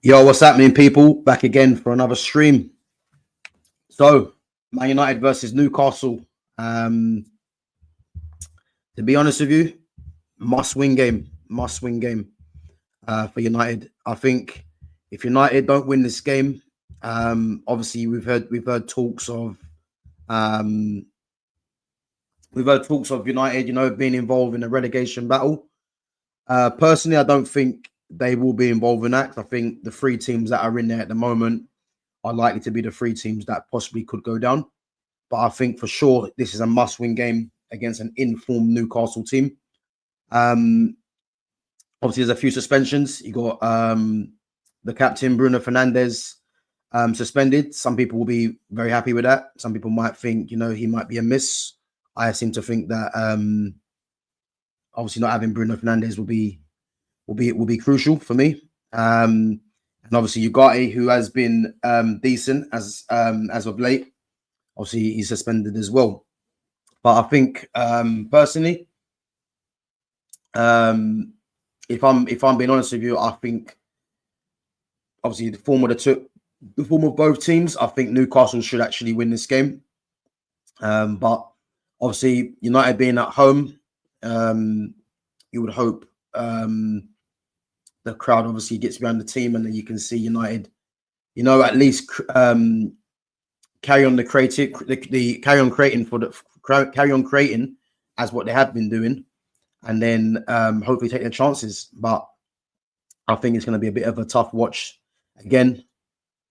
Yo, what's happening, people? Back again for another stream. So, Man United versus Newcastle. To be honest with you, must-win game. Must-win game for United. I think if United don't win this game, obviously we've heard talks of United, being involved in a relegation battle. Personally, I don't think they will be involved in that. I think the three teams that are in there at the moment are likely to be the three teams that possibly could go down. But I think for sure this is a must-win game against an informed Newcastle team. Obviously, there's a few suspensions. You got the captain Bruno Fernandes suspended. Some people will be very happy with that. Some people might think, he might be a miss. I seem to think that obviously not having Bruno Fernandes will be crucial for me. And obviously Ugarte, who has been decent as of late, obviously he's suspended as well. But I think personally, if I'm being honest with you, I think obviously the form of both teams, I think Newcastle should actually win this game. But obviously United being at home, you would hope the crowd obviously gets behind the team, and then you can see United, at least carry on creating as what they have been doing, and then hopefully take their chances. But I think it's going to be a bit of a tough watch again.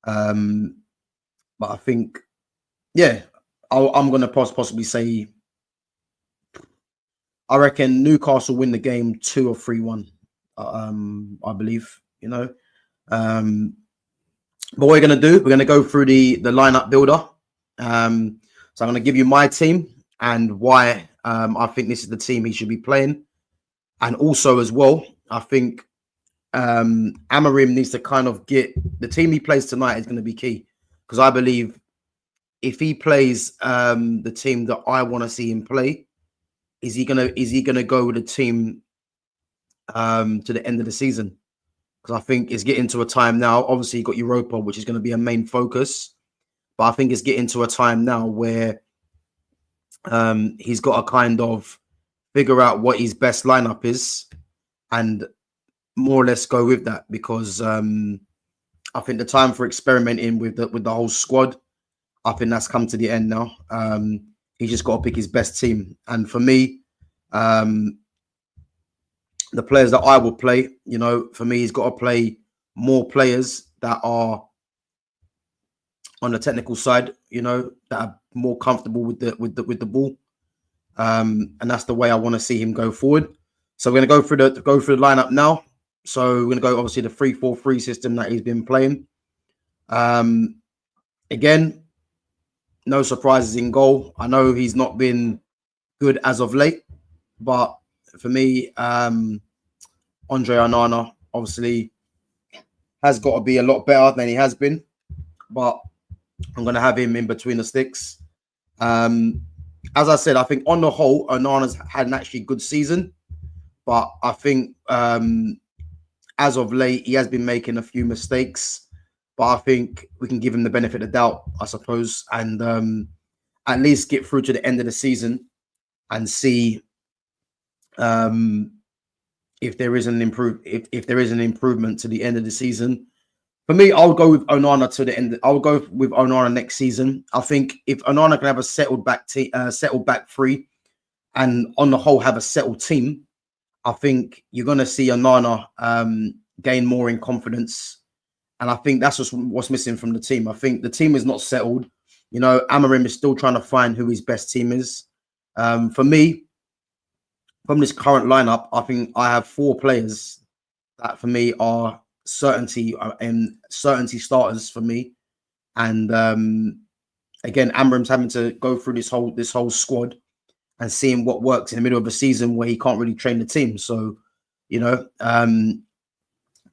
But I think, I'm going to possibly say, I reckon Newcastle win the game 2 or 3-1. I believe, But what we're going to do, we're going to go through the lineup builder. So I'm going to give you my team and why I think this is the team he should be playing. And also as well, I think Amorim needs to kind of get the team he plays tonight is going to be key, because I believe if he plays the team that I want to see him play, is he gonna go with the team to the end of the season? Because I think it's getting to a time now. Obviously, you got Europa, which is going to be a main focus, but I think it's getting to a time now where he's got to kind of figure out what his best lineup is and more or less go with that, because I think the time for experimenting with the whole squad, I think that's come to the end now. He's just got to pick his best team. And for me, the players that I will play, for me, he's got to play more players that are on the technical side, that are more comfortable with the ball. And that's the way I want to see him go forward. So we're going to go through the lineup now. So we're going to go obviously the 3-4-3 system that he's been playing. Again, no surprises in goal. I know he's not been good as of late, but for me, Andre Onana obviously has got to be a lot better than he has been, but I'm going to have him in between the sticks. As I said, I think on the whole, Onana's had an actually good season, but I think as of late, he has been making a few mistakes. But I think we can give him the benefit of the doubt, I suppose, and at least get through to the end of the season and see if there is an improvement to the end of the season. For me, I'll go with Onana to the end. I'll go with Onana next season. I think if Onana can have a settled back three, and on the whole have a settled team, I think you're going to see Onana gain more in confidence. And I think that's just what's missing from the team. I think the team is not settled. Amorim is still trying to find who his best team is. For me, from this current lineup, I think I have 4 players that for me are certainty starters for me. And again, Amorim's having to go through this whole squad and seeing what works in the middle of the season where he can't really train the team. So,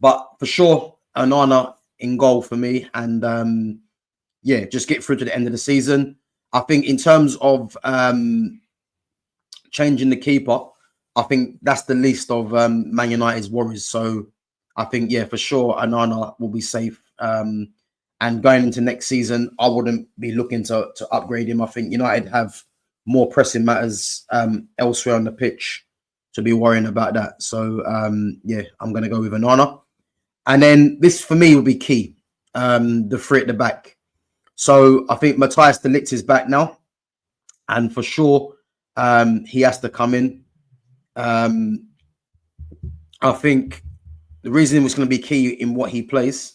but for sure, Onana in goal for me, and just get through to the end of the season. I think in terms of changing the keeper, I think that's the least of Man United's worries. So I think, yeah, for sure, Anana will be safe. And going into next season, I wouldn't be looking to upgrade him. I think United have more pressing matters elsewhere on the pitch to be worrying about that. So, yeah, I'm going to go with Anana. And then this, for me, will be key, the three at the back. So I think Matthias de Ligt is back now. And for sure, he has to come in. I think the reason it was going to be key in what he plays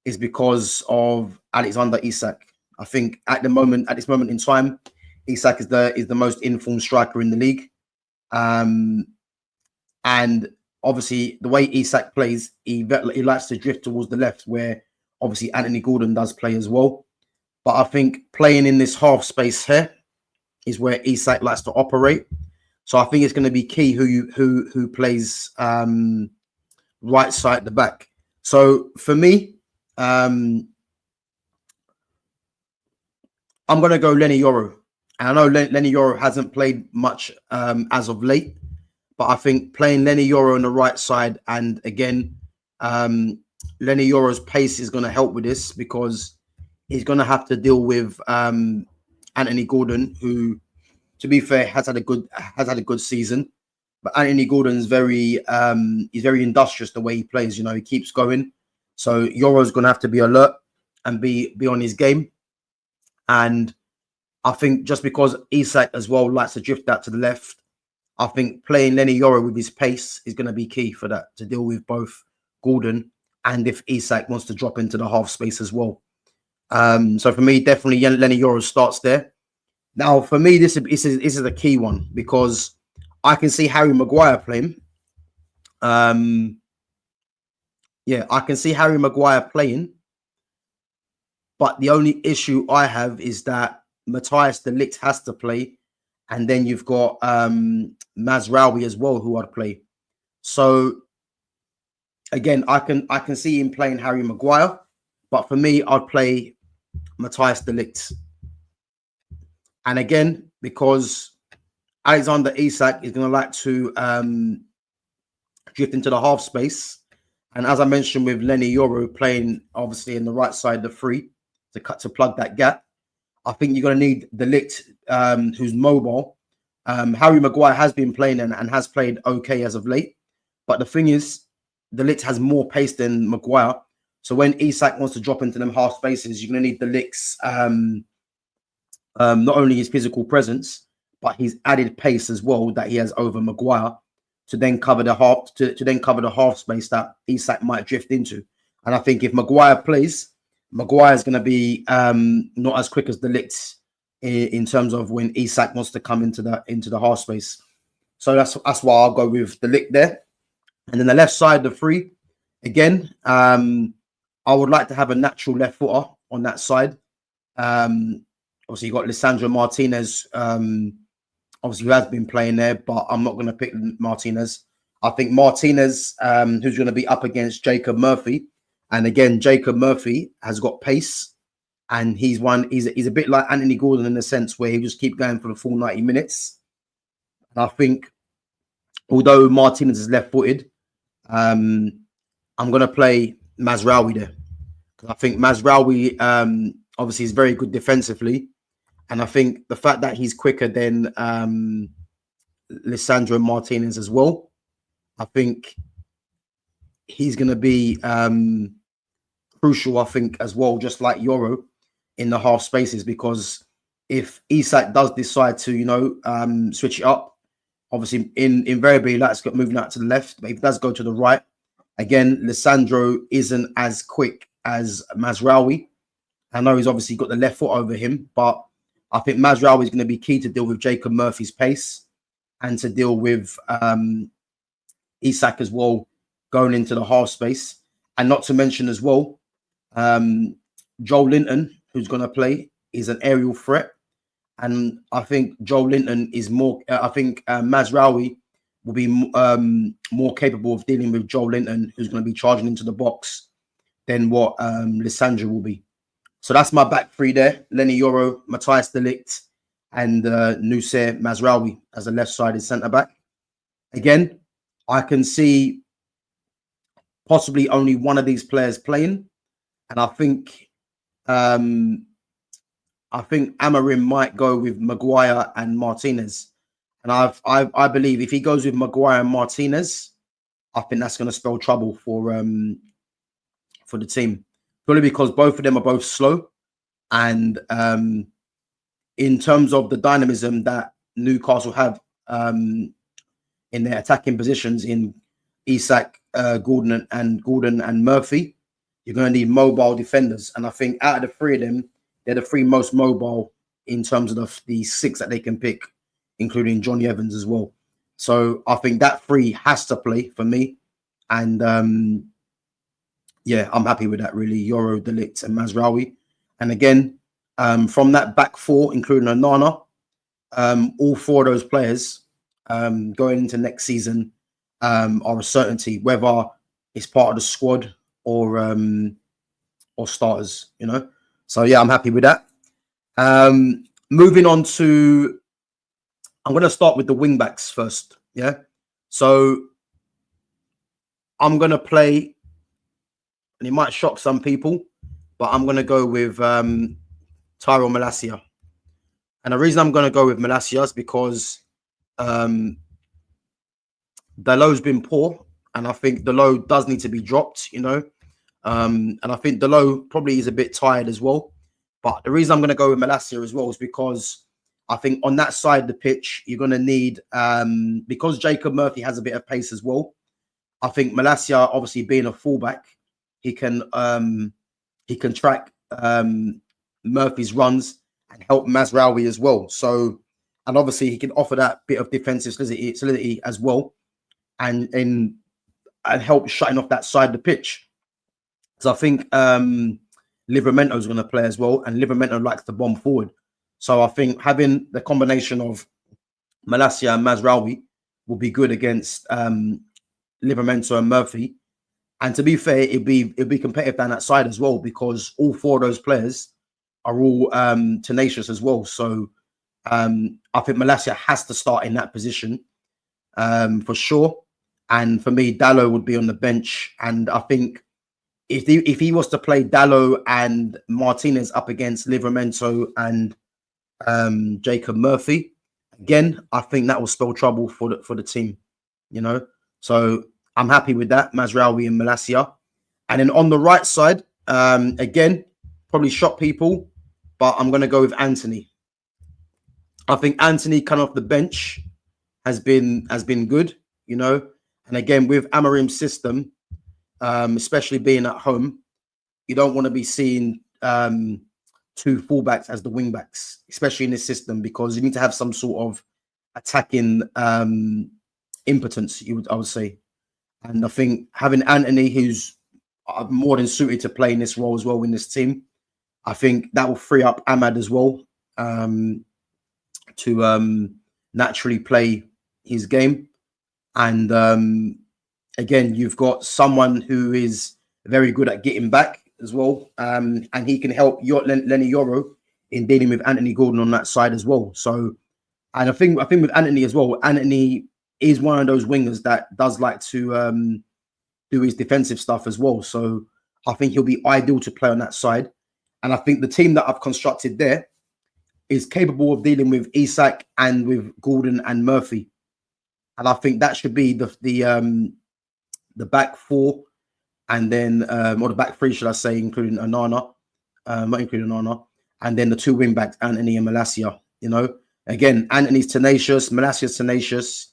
is because of Alexander Isak. I think at this moment in time, Isak is the most informed striker in the league. And obviously, the way Isak plays, he likes to drift towards the left, where obviously Anthony Gordon does play as well. But I think playing in this half space here is where Isak likes to operate. So I think it's going to be key who plays right side at the back. So for me, I'm going to go Lenny Yoro. And I know Lenny Yoro hasn't played much as of late, but I think playing Lenny Yoro on the right side, and again, Lenny Yoro's pace is going to help with this, because he's going to have to deal with Anthony Gordon, who, to be fair, has had a good season. But Anthony Gordon's he's very industrious the way he plays. He keeps going. So Yoro's going to have to be alert and be on his game. And I think just because Isak as well likes to drift out to the left, I think playing Lenny Yoro with his pace is going to be key for that, to deal with both Gordon and if Isak wants to drop into the half space as well. So for me, definitely Lenny Yoro starts there. Now, for me, this is a key one, because I can see Harry Maguire playing. Yeah, I can see Harry Maguire playing. But the only issue I have is that Matthias de Ligt has to play. And then you've got Mazraoui as well, who I'd play. So, again, I can see him playing Harry Maguire. But for me, I'd play Matthias de Ligt. And again, because Alexander Isak is going to like to drift into the half space. And as I mentioned, with Lenny Yoro playing obviously in the right side, the free to plug that gap, I think you're going to need de Ligt, who's mobile. Harry Maguire has been playing and has played okay as of late. But the thing is, de Ligt has more pace than Maguire. So when Isak wants to drop into them half spaces, you're going to need de Ligt's not only his physical presence, but his added pace as well that he has over Maguire, to then cover the half space that Isak might drift into. And I think if Maguire plays, Maguire is going to be not as quick as de Ligt in terms of when Isak wants to come into the half space. So that's why I'll go with de Ligt there. And then the left side, the three, again, I would like to have a natural left footer on that side. Obviously, you've got Lisandro Martinez, obviously, who has been playing there, but I'm not going to pick Martinez. I think Martinez, who's going to be up against Jacob Murphy. And again, Jacob Murphy has got pace, and he's a bit like Anthony Gordon in the sense where he just keep going for the full 90 minutes. And I think, although Martinez is left-footed, I'm going to play Mazraoui there. I think Mazraoui obviously is very good defensively. And I think the fact that he's quicker than Lisandro Martinez as well, I think he's going to be crucial, I think, as well, just like Yoro in the half spaces. Because if Isak does decide to, switch it up, obviously invariably that's got moving out to the left. But if it does go to the right, again, Lisandro isn't as quick as Mazraoui. I know he's obviously got the left foot over him, but I think Mazraoui is going to be key to deal with Jacob Murphy's pace and to deal with Isak as well going into the half space. And not to mention as well, Joel Linton, who's going to play, is an aerial threat. And I think Joel Linton is more, I think Mazraoui will be more capable of dealing with Joel Linton, who's going to be charging into the box, than what Lisandro will be. So that's my back three there. Lenny Yoro, Matthias de Ligt, and Noussair Mazraoui as a left-sided centre-back. Again, I can see possibly only one of these players playing, and I think Amorim might go with Maguire and Martinez. And I believe if he goes with Maguire and Martinez, I think that's going to spell trouble for the team. Probably because both of them are both slow. And in terms of the dynamism that Newcastle have in their attacking positions in Isak, Gordon and Murphy, you're going to need mobile defenders. And I think out of the three of them, they're the three most mobile in terms of the six that they can pick, including Johnny Evans as well. So I think that three has to play for me. And yeah, I'm happy with that, really. Yoro, De Ligt, and Mazraoui. And again, from that back four, including Onana, all four of those players going into next season are a certainty, whether it's part of the squad or starters, you know. So yeah, I'm happy with that. Moving on to, I'm going to start with the wing backs first. Yeah. So I'm going to play, and it might shock some people, but I'm going to go with Tyrell Malacia. And the reason I'm going to go with Malacia is because Dalot's been poor, and I think Dalot does need to be dropped, you know. And I think Dalot probably is a bit tired as well. But the reason I'm going to go with Malacia as well is because I think on that side of the pitch, you're going to need, because Jacob Murphy has a bit of pace as well. I think Malacia, obviously being a fullback, he can track Murphy's runs and help Mazraoui as well. So, and obviously he can offer that bit of defensive solidity as well, and help shutting off that side of the pitch. So I think Livramento is going to play as well, and Livramento likes to bomb forward. So I think having the combination of Malacia and Mazraoui will be good against Livramento and Murphy. And to be fair, it'll be competitive down that side as well, because all four of those players are all tenacious as well. So I think Malacia has to start in that position for sure. And for me, Dalot would be on the bench. And I think if he was to play Dalot and Martinez up against Livramento and Jacob Murphy, again, I think that will spell trouble for the team, you know. So I'm happy with that, Mazraoui and Malacia. And then on the right side, again, probably shock people, but I'm going to go with Anthony. I think Anthony coming off the bench has been good, you know. And again, with Amorim's system, especially being at home, you don't want to be seeing two fullbacks as the wing backs, especially in this system, because you need to have some sort of attacking impotence, I would say. And I think having Anthony, who's more than suited to play in this role as well in this team, I think that will free up Ahmad as well to naturally play his game. And again, you've got someone who is very good at getting back as well, and he can help Lenny Yoro in dealing with Anthony Gordon on that side as well. So, and I think with Anthony as well, Anthony is one of those wingers that does like to do his defensive stuff as well. So I think he'll be ideal to play on that side. And I think the team that I've constructed there is capable of dealing with Isak and with Gordon and Murphy. And I think that should be the back four, and then or the back three, should I say, including Onana, not including Onana, and then the two wing backs, Anthony and Malacia. You know, again, Anthony's tenacious, Malacia's tenacious,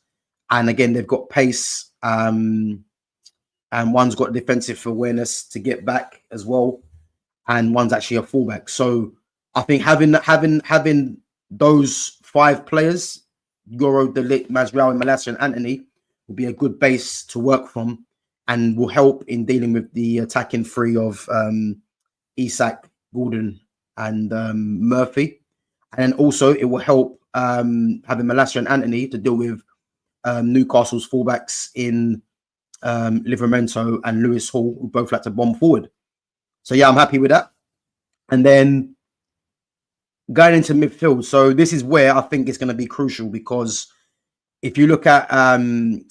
and again they've got pace, and one's got defensive awareness to get back as well, and one's actually a fullback. So I think having those five players, Yoro, De Ligt, Mazraoui, Malacia, and Anthony, will be a good base to work from, and will help in dealing with the attacking three of Isak, Gordon, and Murphy. And then also it will help having Malacia and Anthony to deal with Newcastle's fullbacks in Livramento and Lewis Hall, who both like to bomb forward. So yeah, I'm happy with that. And then going into midfield, so this is where I think it's going to be crucial, because if you look at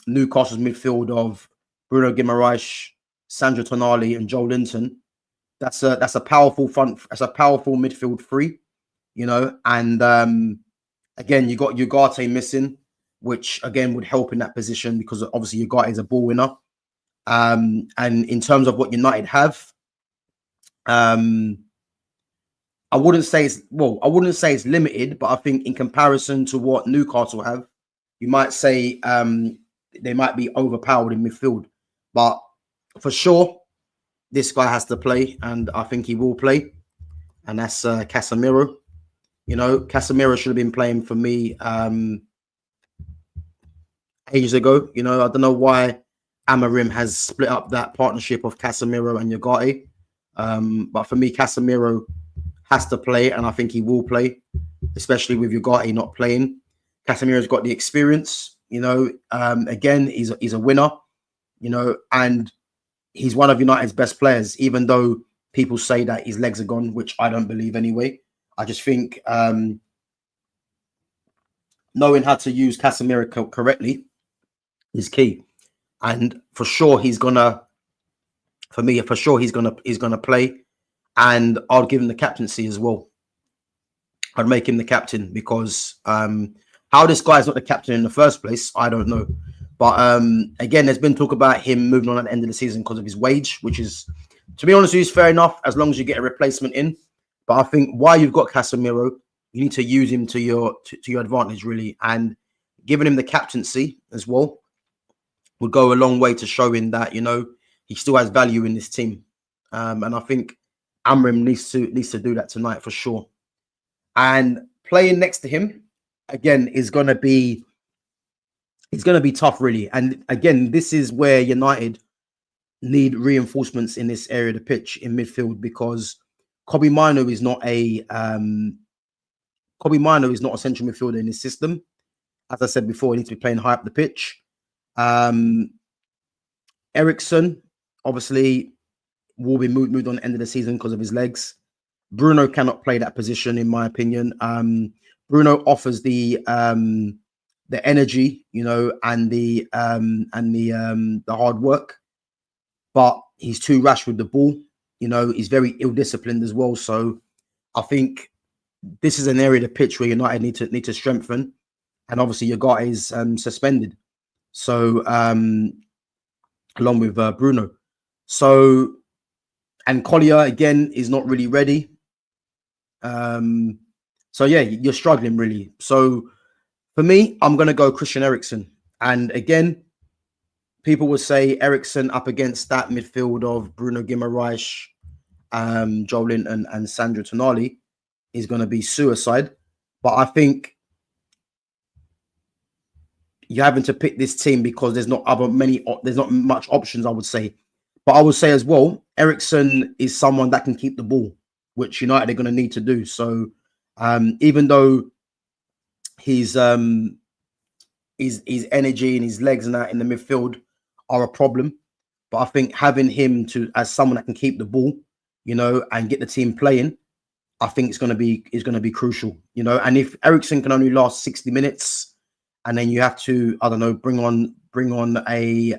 Newcastle's midfield of Bruno Guimaraes, Sandro Tonali, and Joel Linton, that's a powerful front. That's a powerful midfield three, you know. And again, you got Ugarte missing, which again would help in that position because obviously Ugarte is a ball winner. And in terms of what United have, I wouldn't say it's limited, but I think in comparison to what Newcastle have, you might say they might be overpowered in midfield. But for sure, this guy has to play, and I think he will play. And that's Casemiro. You know, Casemiro should have been playing for me ages ago. You know, I don't know why Amorim has split up that partnership of Casemiro and Ugarte. But for me, Casemiro has to play, and I think he will play, especially with Ugarte not playing. Casemiro's got the experience, you know. Again, he's a winner, you know, and he's one of United's best players, even though people say that his legs are gone, which I don't believe anyway. I just think knowing how to use Casemiro correctly is key. And for sure he's gonna play, and I'll give him the captaincy as well. I'd make him the captain because how this guy's not the captain in the first place, I don't know. But again, there's been talk about him moving on at the end of the season because of his wage, which is, to be honest with you, is fair enough as long as you get a replacement in. But I think while you've got Casemiro, you need to use him to your advantage, really. And giving him the captaincy as well would go a long way to showing that, you know, he still has value in this team. And I think Amorim needs to do that tonight for sure. And playing next to him again is going to be tough, really. And again, this is where United need reinforcements in this area of the pitch in midfield, because Kobbie Mainoo is not a central midfielder in this system. As I said before, he needs to be playing high up the pitch. Eriksen obviously will be moved on the end of the season because of his legs. Bruno cannot play that position, in my opinion. Bruno offers the energy, you know, and the hard work, but he's too rash with the ball. You know, he's very ill-disciplined as well. So I think this is an area of the pitch where United need to strengthen. And obviously Ugarte is suspended, so along with Bruno. So, and Collier again is not really ready. So yeah, you're struggling really. So for me, I'm going to go Christian Eriksen. And again, people will say Eriksen up against that midfield of Bruno Guimaraes, Joel Linton and Sandro Tonali is going to be suicide. But I think you're having to pick this team because there's not much options, I would say. But I would say as well, Eriksen is someone that can keep the ball, which United are going to need to do. So even though his energy and his legs and that in the midfield are a problem, but I think having him as someone that can keep the ball, you know, and get the team playing, I think is going to be crucial, you know. And if Eriksen can only last 60 minutes, and then you have to, I don't know, bring on a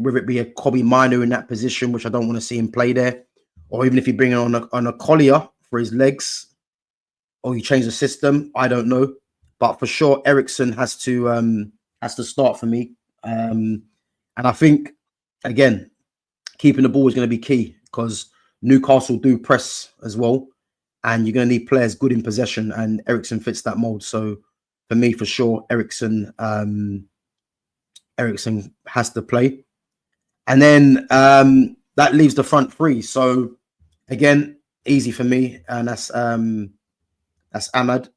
whether it be a Kobbie Mainoo in that position, which I don't want to see him play there, or even if you bring on a Collier for his legs, or you change the system, I don't know. But for sure, Eriksen has to start for me. And I think again, keeping the ball is going to be key because Newcastle do press as well, and you're going to need players good in possession, and Eriksen fits that mold. So for me, for sure, Eriksen has to play. And then that leaves the front three. So again, easy for me, and that's Ahmad.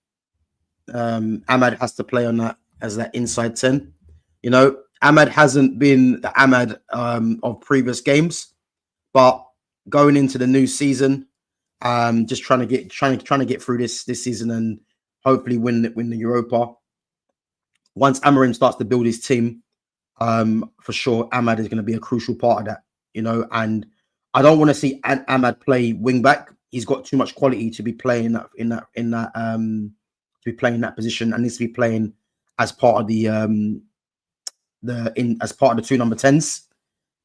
Ahmad has to play on that as that inside 10. You know, Ahmad hasn't been the Ahmad of previous games, but going into the new season, just trying to get through this season and hopefully win the Europa. Once Amorim starts to build his team, for sure Ahmad is going to be a crucial part of that, you know. And I don't want to see Ahmad play wing back. He's got too much quality to be playing in that position, and needs to be playing as part of the as part of the two number 10s.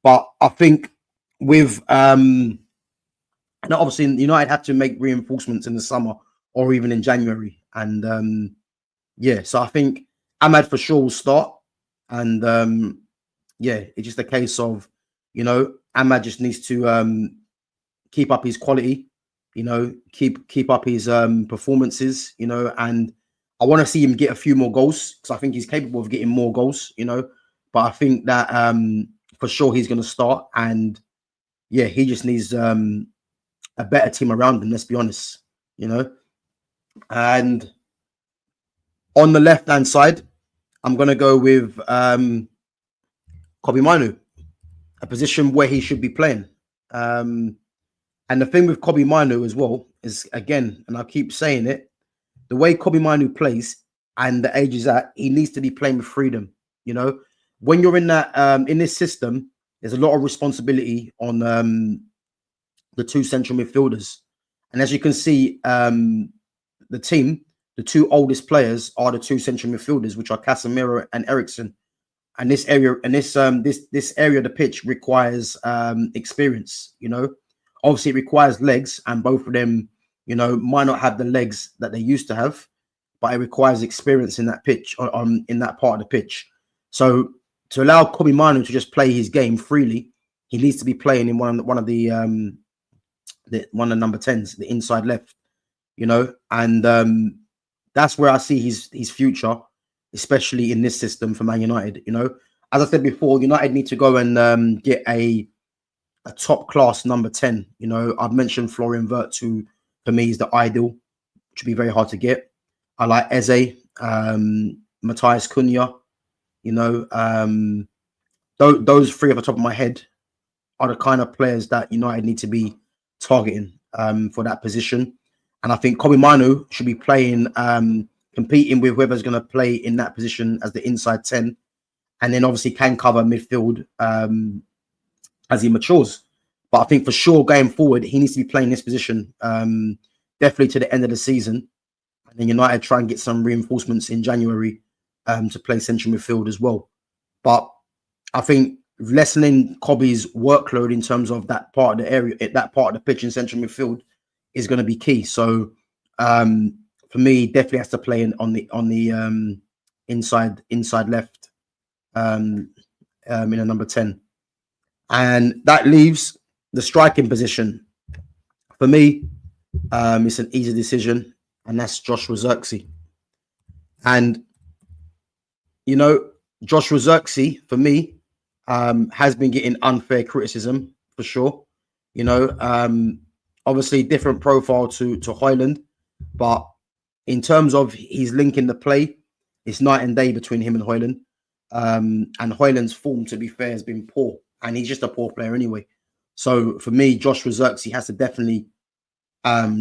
But I think with and obviously United have to make reinforcements in the summer or even in January. And yeah, so I think Ahmad for sure will start. And yeah, it's just a case of, Ahmad just needs to keep up his quality, keep up his performances, and I want to see him get a few more goals because I think he's capable of getting more goals, but I think that for sure he's going to start. And yeah, he just needs a better team around him, let's be honest, and on the left hand side, I'm going to go with Kobe Manu, a position where he should be playing. And the thing with Kobe Manu as well is, again, and I keep saying it, the way Kobe Manu plays and the age he's at, he needs to be playing with freedom. When you're in that in this system, there's a lot of responsibility on the two central midfielders. And as you can see, the two oldest players are the two central midfielders, which are Casemiro and Eriksen. And this area this area of the pitch requires experience. Obviously it requires legs, and both of them, might not have the legs that they used to have, but it requires experience in that pitch, in that part of the pitch. So to allow Kobe Manu to just play his game freely, he needs to be playing in one of the number 10s, the inside left, and that's where I see his future, especially in this system for Man United. As I said before, United need to go and get a top class number 10. I've mentioned Florian Wirtz, who for me is the ideal, which would be very hard to get. I like Eze, Matthias Cunha. Those three off the top of my head are the kind of players that United need to be targeting for that position. And I think Kobe Manu should be playing, competing with whoever's going to play in that position as the inside 10, and then obviously can cover midfield as he matures. But I think for sure going forward, he needs to be playing this position definitely to the end of the season. And then United try and get some reinforcements in January to play central midfield as well. But I think lessening Kobe's workload in terms of that part of the area, that part of the pitch in central midfield is going to be key. So for me, he definitely has to play on the inside left in a number 10. And that leaves the striking position. For me, it's an easy decision, and that's Joshua Zirkzee. And, Joshua Zirkzee, for me, has been getting unfair criticism, for sure. Obviously different profile to Højlund, but in terms of his link in the play, it's night and day between him and Højlund. And Højlund's form, to be fair, has been poor, and he's just a poor player anyway. So for me, Joshua Zirkzee has to definitely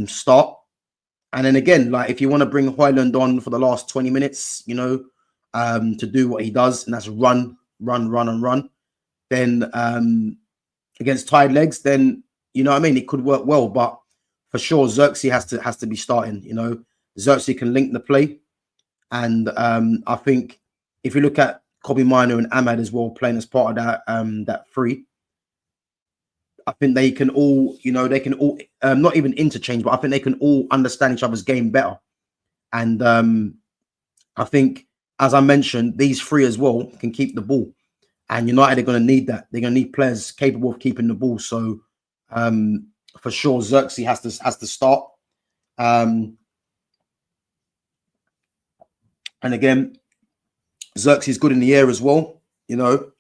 start. And then again, like if you want to bring Højlund on for the last 20 minutes, to do what he does, and that's run, then against tired legs, then it could work well. But for sure, Zirkzee has to be starting. Zirkzee can link the play, and I think if you look at Kobe Manu and Ahmad as well playing as part of that three, I think they can all, not even interchange, but I think they can all understand each other's game better. And I think, as I mentioned, these three as well can keep the ball, and United are going to need that. They're going to need players capable of keeping the ball. So for sure, Zirkzee has to start. And again, Zirkzee is good in the air as well.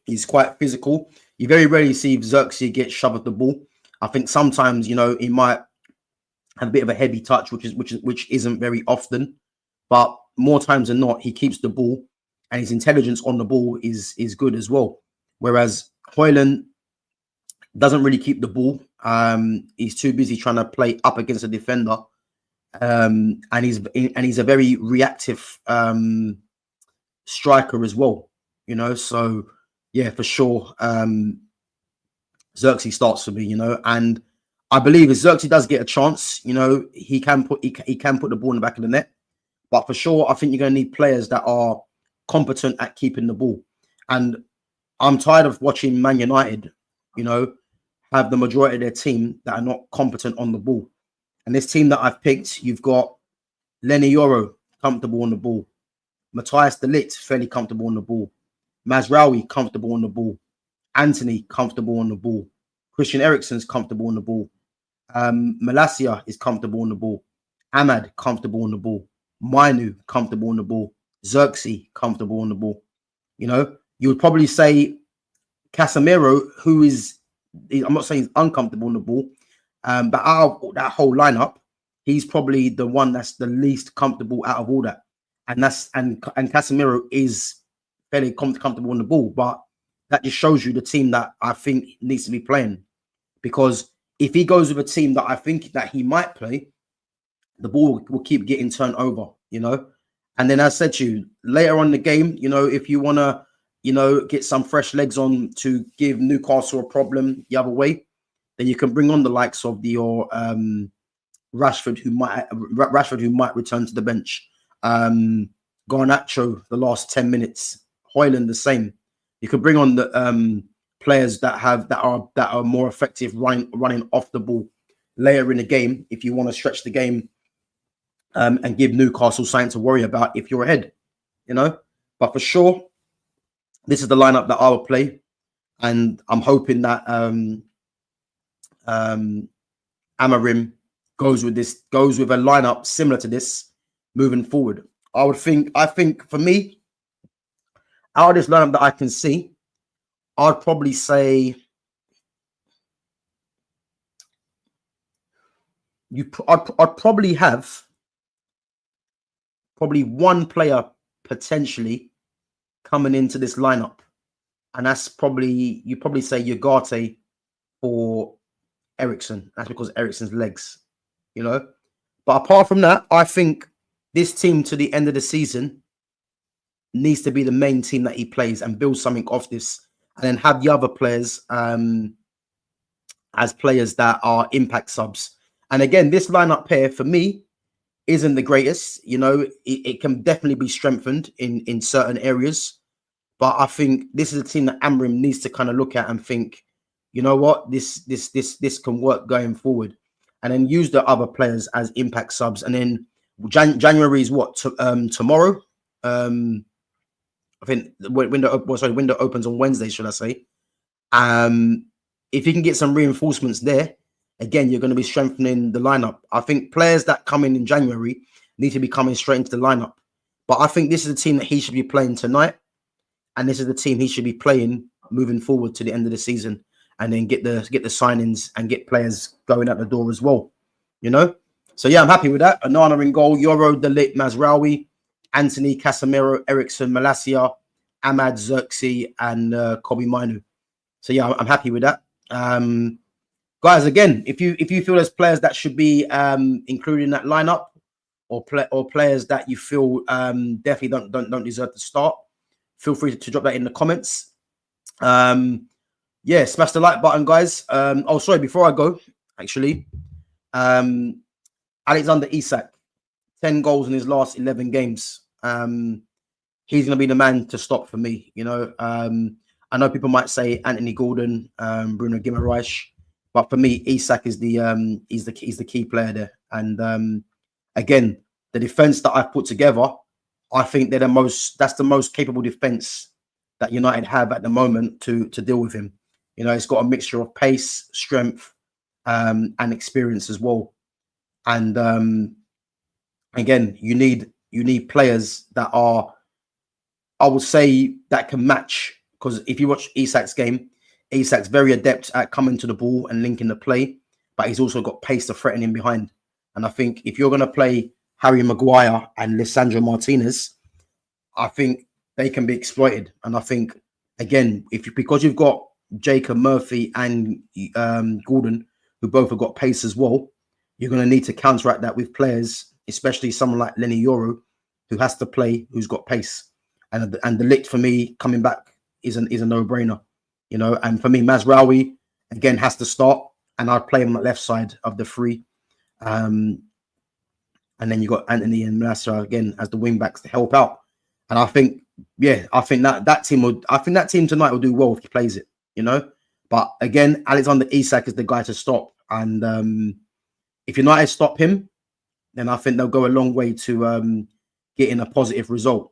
He's quite physical. You very rarely see Zirkzee get shoved at the ball. I think sometimes, he might have a bit of a heavy touch, which isn't very often, but more times than not, he keeps the ball, and his intelligence on the ball is good as well. Whereas Højlund doesn't really keep the ball. He's too busy trying to play up against a defender, and he's a very reactive striker as well. So yeah, for sure, Zirkzee starts for me. And I believe if Zirkzee does get a chance, he can put the ball in the back of the net. But for sure, I think you're going to need players that are competent at keeping the ball. And I'm tired of watching Man United, have the majority of their team that are not competent on the ball. And this team that I've picked, you've got Lenny Yoro, comfortable on the ball. Matthias de Ligt, fairly comfortable on the ball. Mazraoui, comfortable on the ball. Anthony, comfortable on the ball. Christian Eriksen's comfortable on the ball. Malacia is comfortable on the ball. Ahmad, comfortable on the ball. Mainu, comfortable on the ball. Xerxes, comfortable on the ball. You would probably say Casemiro, who is, I'm not saying he's uncomfortable on the ball, but out of that whole lineup, he's probably the one that's the least comfortable out of all that. And Casemiro is fairly comfortable on the ball, but that just shows you the team that I think needs to be playing. Because if he goes with a team that I think that he might play, the ball will keep getting turned over, And then, as I said to you, later on in the game, if you want to, get some fresh legs on to give Newcastle a problem the other way, then you can bring on the likes of your Rashford, who might return to the bench. Garnacho, the last 10 minutes. Højlund, the same. You could bring on the players that are more effective running off the ball later in the game if you want to stretch the game and give Newcastle something to worry about if you're ahead, But for sure, this is the lineup that I will play, and I'm hoping that Amorim goes with a lineup similar to this moving forward. I think for me, out of this lineup that I can see, I'd probably say I'd probably have one player potentially coming into this lineup, and that's you probably say Ugarte for Eriksen. That's because Eriksen's legs, But apart from that, I think this team to the end of the season needs to be the main team that he plays and build something off this, and then have the other players as players that are impact subs. And again, this lineup here for me isn't the greatest. It can definitely be strengthened in certain areas, but I think this is a team that Amorim needs to kind of look at and think, you know what, this can work going forward, and then use the other players as impact subs. And then January is what tomorrow. I think the window opens on Wednesday, should I say? If you can get some reinforcements there, again, you're going to be strengthening the lineup. I think players that come in January need to be coming straight into the lineup. But I think this is the team that he should be playing tonight, and this is the team he should be playing moving forward to the end of the season, and then get the signings and get players going out the door as well. So yeah, I'm happy with that. Onana in goal, Yoro, de Ligt, Mazraoui, Anthony, Casemiro, Eriksen, Malacia, Ahmad, Xerxes, and Kobe Mainu. So yeah, I'm happy with that. Guys, again, if you feel there's players that should be included in that lineup, or players that you feel definitely don't deserve to start, feel free to drop that in the comments. Yeah, smash the like button, guys. Oh, sorry, before I go, actually, Alexander Isak, 10 goals in his last 11 games. He's going to be the man to stop for me. I know people might say Anthony Gordon, Bruno Guimaraes, but for me, Isak is he's the key player there. And again, the defense that I've put together, I think that's the most capable defense that United have at the moment to deal with him. It's got a mixture of pace, strength, and experience as well. And again, you need players that are, I would say, that can match. Because if you watch Isak's game, Isak's very adept at coming to the ball and linking the play, but he's also got pace to threaten him behind. And I think if you're going to play Harry Maguire and Lisandro Martinez, I think they can be exploited. And I think, again, because you've got Jacob Murphy and Gordon, who both have got pace as well, you're going to need to counteract that with players, especially someone like Lenny Yoro, who has to play, who's got pace. And de Ligt, for me, coming back is a no-brainer. And for me, Mazraoui, again, has to start, and I'd play him on the left side of the three. And then you got Anthony and Malacia again as the wing backs to help out. And I think yeah, I think that team will. I think that team tonight will do well if he plays it. You know, but again, Alexander Isak is the guy to stop, and if United stop him, then I think they'll go a long way to getting a positive result.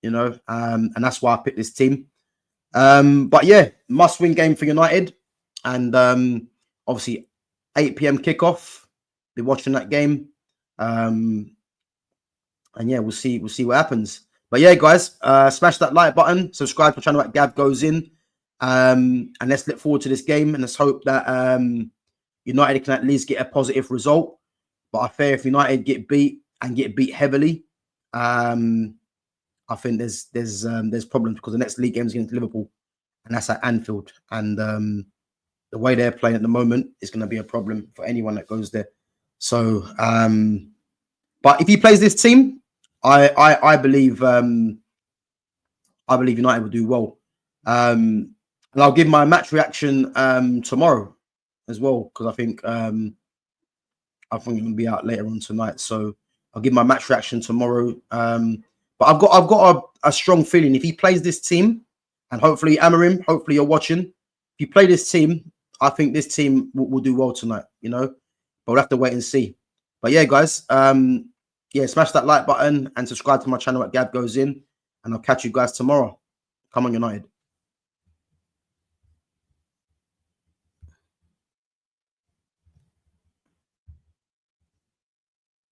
You know, and that's why I picked this team. But yeah, must-win game for United, and obviously 8 p.m. kickoff. Be watching that game, and yeah, we'll see what happens. But yeah, guys, smash that like button, subscribe to the channel at Gav Goes In, and let's look forward to this game, and let's hope that United can at least get a positive result. But I fear if United get beat and get beat heavily, I think there's problems because the next league game is against Liverpool, and that's at Anfield, and the way they're playing at the moment is going to be a problem for anyone that goes there. So, but if he plays this team, I believe United will do well, and I'll give my match reaction tomorrow as well because I think I'm going to be out later on tonight, so I'll give my match reaction tomorrow. But I've got a strong feeling if he plays this team, and hopefully Amorim, hopefully you're watching. If you play this team, I think this team will do well tonight. You know, but we'll have to wait and see. But yeah, guys, yeah, smash that like button and subscribe to my channel at Gav Goes In, and I'll catch you guys tomorrow. Come on, United.